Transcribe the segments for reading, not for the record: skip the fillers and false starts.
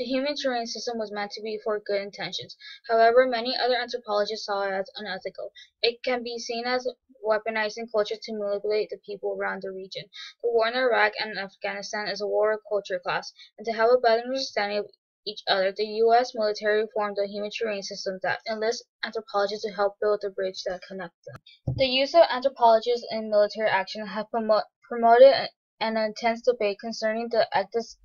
The human terrain system was meant to be for good intentions. However, many other anthropologists saw it as unethical. It can be seen as weaponizing culture to manipulate the people around the region. The war in Iraq and Afghanistan is a war of culture class, and to have a better understanding of each other, the U.S. military formed a human terrain system that enlists anthropologists to help build the bridge that connects them. The use of anthropologists in military action has promoted an intense debate concerning the ethics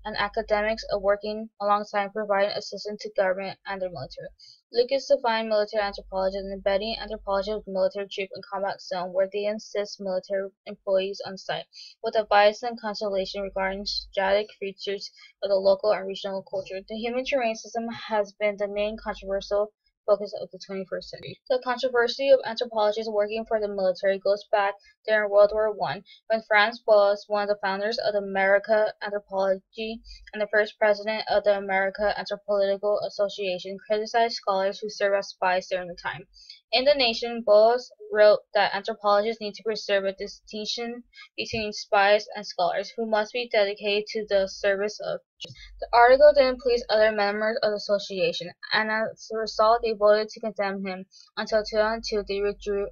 and academics of working alongside and providing assistance to government and their military. Lucas defined military anthropology as embedding anthropology with military troop in combat zone where they assist military employees on site with advice and consultation regarding strategic features of the local and regional culture. The human terrain system has been the main controversial focus of the 21st century. The controversy of anthropologists working for the military goes back during World War I, when Franz was one of the founders of the American Anthropology and the first president of the American Anthropological Association, criticized scholars who served as spies during the time. In The Nation, Bowles wrote that anthropologists need to preserve a distinction between spies and scholars, who must be dedicated to the service of truth. The article didn't please other members of the association, and as a result they voted to condemn him. Until 2002 they withdrew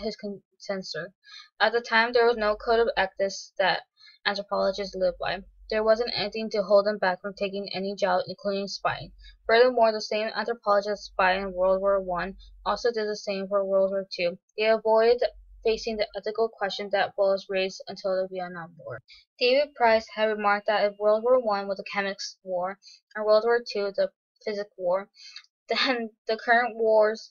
his censor. At the time there was no code of ethics that anthropologists lived by. There wasn't anything to hold them back from taking any job, including spying. Furthermore, the same anthropologists spied in World War I also did the same for World War II. They avoided facing the ethical question that was raised until the Vietnam War. David Price had remarked that if World War I was a chemics war and World War II the physics war, then the current wars,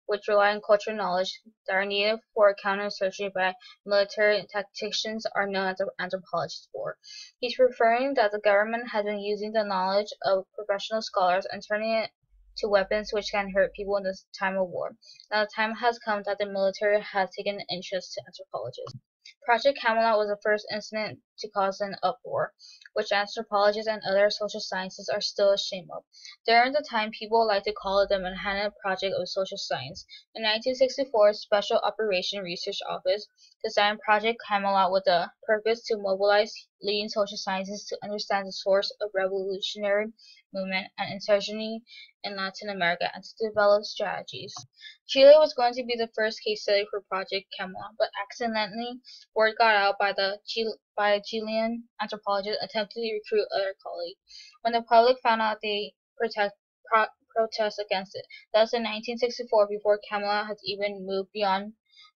which rely on cultural knowledge that are needed for counterinsurgency by military tacticians, are known as anthropologists for. He's referring that the government has been using the knowledge of professional scholars and turning it to weapons which can hurt people in this time of war. Now the time has come that the military has taken an interest to anthropologists. Project Camelot was the first incident to cause an uproar, which anthropologists and other social sciences are still ashamed of. During the time, people like to call it the Manhattan Project of Social Science. In 1964, Special Operation Research Office designed Project Camelot with the purpose to mobilize leading social scientists to understand the source of revolutionary movement and insurgency in Latin America and to develop strategies. Chile was going to be the first case study for Project Camelot, but accidentally word got out by a Chilean anthropologist attempting to recruit other colleagues. When the public found out, they protest against it. Thus, in 1964, before Camelot had even moved beyond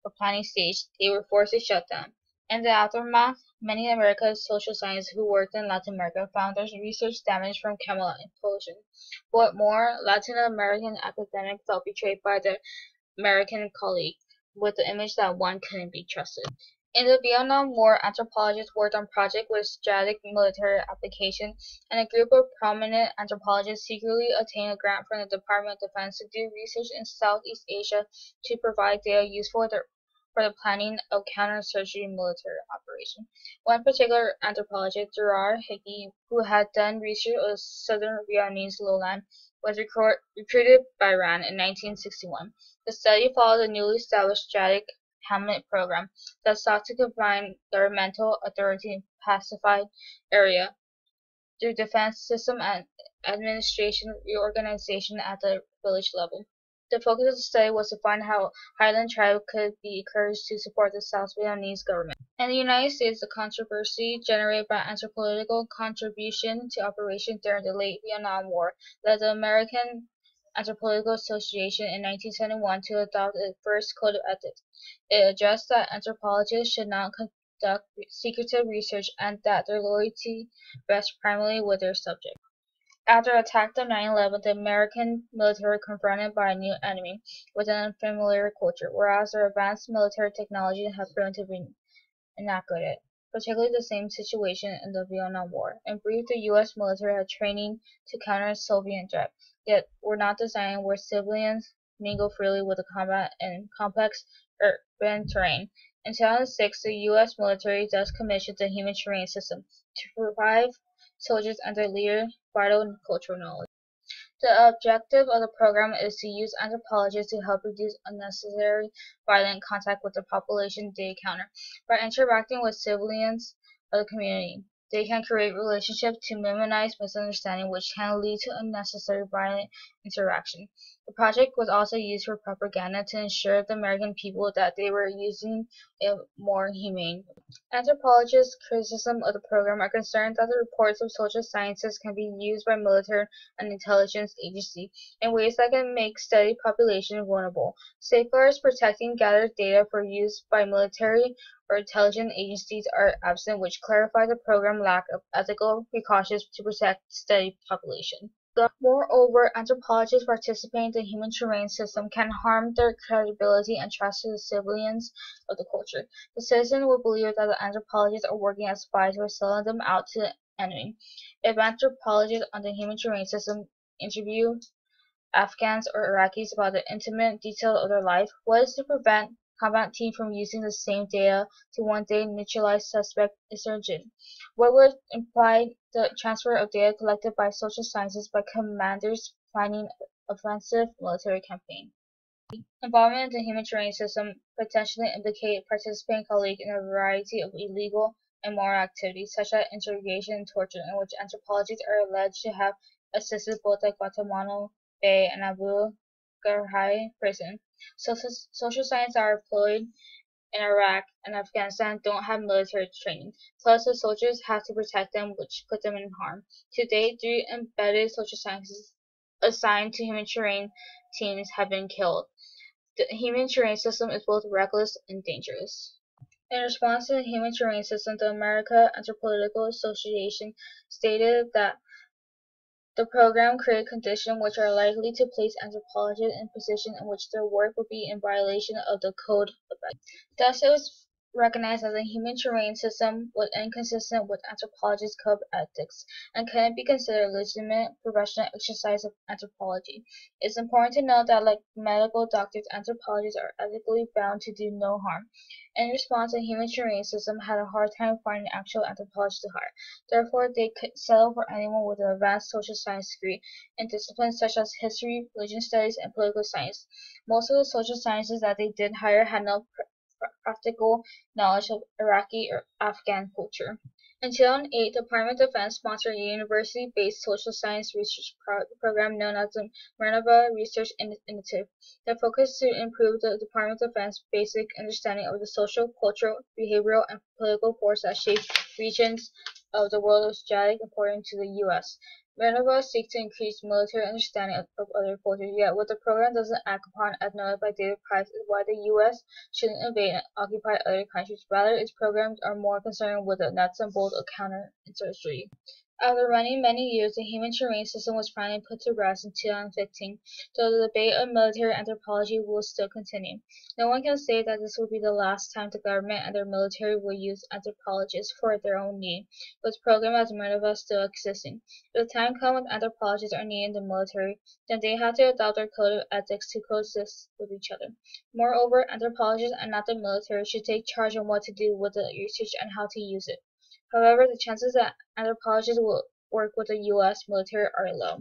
the planning stage, they were forced to shut down. In the aftermath, many American social scientists who worked in Latin America found their research damaged from Camelot implosion. What more, Latin American academics felt betrayed by their American colleague, with the image that one couldn't be trusted. In the Vietnam War, anthropologists worked on projects with strategic military application, and a group of prominent anthropologists secretly obtained a grant from the Department of Defense to do research in Southeast Asia to provide data useful for the planning of counterinsurgency military operations. One particular anthropologist, Gerard Hickey, who had done research on the southern Vietnamese lowland, was recruited by Iran in 1961. The study followed the newly established strategic Hamlet program that sought to combine governmental authority in pacified area through defense system and administration reorganization at the village level. The focus of the study was to find how highland tribes could be encouraged to support the South Vietnamese government. In the United States, the controversy generated by anthropological contribution to operations during the late Vietnam War led the American Anthropological Association in 1971 to adopt its first code of ethics. It addressed that anthropologists should not conduct secretive research and that their loyalty rests primarily with their subjects. After the attack of 9/11, the American military were confronted by a new enemy with an unfamiliar culture, whereas their advanced military technology had proven to be inadequate, particularly the same situation in the Vietnam War. In brief, the U.S. military had training to counter a Soviet threat, yet were not designed where civilians mingle freely with the combat in complex urban terrain. In 2006, the U.S. military thus commissioned the Human Terrain System to provide soldiers and their leaders vital cultural knowledge. The objective of the program is to use anthropologists to help reduce unnecessary violent contact with the population they encounter by interacting with civilians of the community. they can create relationships to minimize misunderstanding, which can lead to unnecessary violent interaction. The project was also used for propaganda to ensure the American people that they were using a more humane. Anthropologists' criticism of the program are concerned that the reports of social sciences can be used by military and intelligence agencies in ways that can make study populations vulnerable. Safeguards protecting gathered data for use by military or intelligence agencies are absent, which clarify the program's lack of ethical precautions to protect study populations. Moreover, anthropologists participating in the human terrain system can harm their credibility and trust to the civilians of the culture. The citizen will believe that the anthropologists are working as spies or selling them out to the enemy. If anthropologists on the human terrain system interview Afghans or Iraqis about the intimate details of their life, what is to prevent combat team from using the same data to one day neutralize suspect insurgent? What would imply the transfer of data collected by social sciences by commanders planning offensive military campaign? Involvement in the human terrain system potentially implicate participating colleagues in a variety of illegal and immoral activities, such as interrogation and torture, in which anthropologists are alleged to have assisted both at Guantanamo Bay and Abu Ghraib prison. Social scientists are employed in Iraq and Afghanistan don't have military training, plus the soldiers have to protect them, which put them in harm. To date, 3 embedded social scientists assigned to human terrain teams have been killed. The human terrain system is both reckless and dangerous. In response to the human terrain system, the American Anthropological Association stated that the program created conditions which are likely to place anthropologists in positions in which their work would be in violation of the Code of Ethics. Thus, it was recognized that the human terrain system was inconsistent with anthropologists' code of ethics and couldn't be considered a legitimate professional exercise of anthropology. It's important to note that, like medical doctors, anthropologists are ethically bound to do no harm. In response, the human terrain system had a hard time finding actual anthropologists to hire. Therefore, they could settle for anyone with an advanced social science degree in disciplines such as history, religion studies, and political science. Most of the social sciences that they did hire had no practical knowledge of Iraqi or Afghan culture. In 2008, the Department of Defense sponsored a university-based social science research program known as the Minerva Research Initiative that focused to improve the Department of Defense's basic understanding of the social, cultural, behavioral, and political forces that shape regions of the world of strategic importance to the U.S. Minerva seeks to increase military understanding of other cultures, yet what the program doesn't act upon, as noted by David Price, is why the U.S. shouldn't invade and occupy other countries. Rather, its programs are more concerned with the nuts and bolts of counterinsurgency. After running many years, the human terrain system was finally put to rest in 2015, though the debate of military anthropology will still continue. No one can say that this will be the last time the government and their military will use anthropologists for their own need, with its program as Minerva still existing. If the time comes when anthropologists are needed in the military, then they have to adopt their code of ethics to coexist with each other. Moreover, anthropologists and not the military should take charge on what to do with the research and how to use it. However, the chances that anthropologists will work with the U.S. military are low.